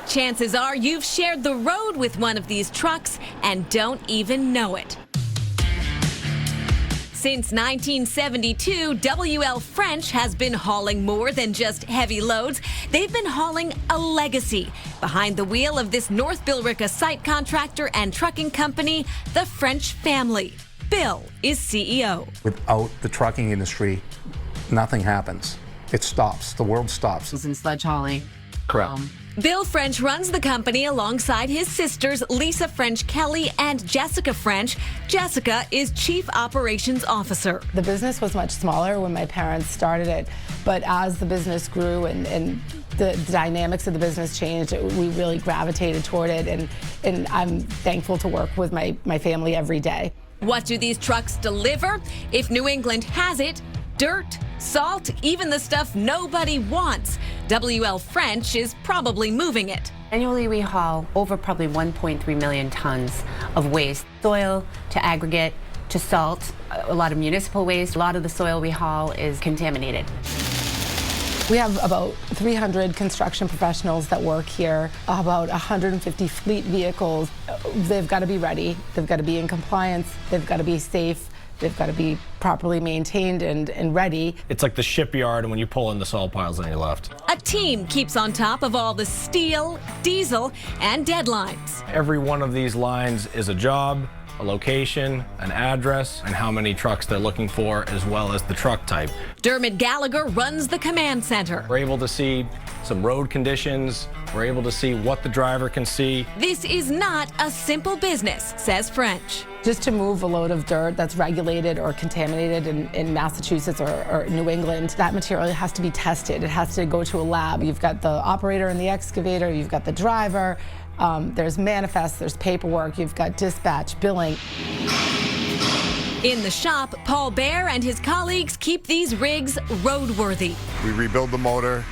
Chances are you've shared the road with one of these trucks and don't even know it. Since 1972, WL French has been hauling more than just heavy loads. They've been hauling a legacy. Behind the wheel of this North Billerica site contractor and trucking company, the French family. Bill is CEO. Without the trucking industry, nothing happens. It stops. The world stops. In sledge hauling. Correct. Bill French runs the company alongside his sisters Lisa French Kelly and Jessica French. Jessica is Chief Operations Officer. The business was much smaller when my parents started it, but as the business grew and the dynamics of the business changed, we really gravitated toward it, and I'm thankful to work with my family every day. What do these trucks deliver? If New England has it, dirt, salt, even the stuff nobody wants. WL French is probably moving it. Annually, we haul over probably 1.3 million tons of waste, soil to aggregate to salt, a lot of municipal waste. A lot of the soil we haul is contaminated. We have about 300 construction professionals that work here, about 150 fleet vehicles. They've got to be ready, they've got to be in compliance, they've got to be safe, they've got to be properly maintained and ready. It's like the shipyard when you pull in the salt piles on your left. A team keeps on top of all the steel, diesel, and deadlines. Every one of these lines is a job, a location, an address, and how many trucks they're looking for, as well as the truck type. Dermot Gallagher runs the command center. We're able to see some road conditions. We're able to see what the driver can see. This is not a simple business, says French. Just to move a load of dirt that's regulated or contaminated in Massachusetts or New England, that material has to be tested. It has to go to a lab. You've got the operator in the excavator, you've got the driver, there's manifests, there's paperwork, you've got dispatch, billing. In the shop, Paul Bear and his colleagues keep these rigs roadworthy. We rebuild the motor.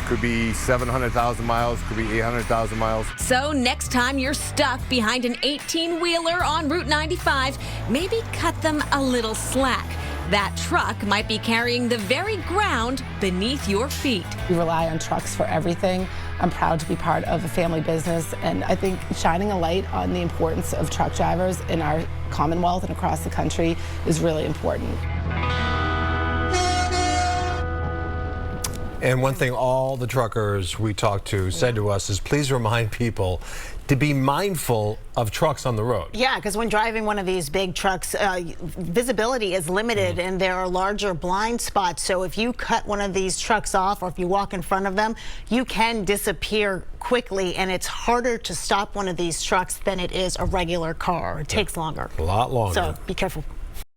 Could be 700,000 miles, could be 800,000 miles. So next time you're stuck behind an 18-wheeler on Route 95, maybe cut them a little slack. That truck might be carrying the very ground beneath your feet. We rely on trucks for everything. I'm proud to be part of a family business, and I think shining a light on the importance of truck drivers in our Commonwealth and across the country is really important. And one thing all the truckers we talked to said to us is please remind people to be mindful of trucks on the road. Yeah, because when driving one of these big trucks, visibility is limited and there are larger blind spots. So if you cut one of these trucks off or if you walk in front of them, you can disappear quickly, and it's harder to stop one of these trucks than it is a regular car. It takes longer. A lot longer. So be careful.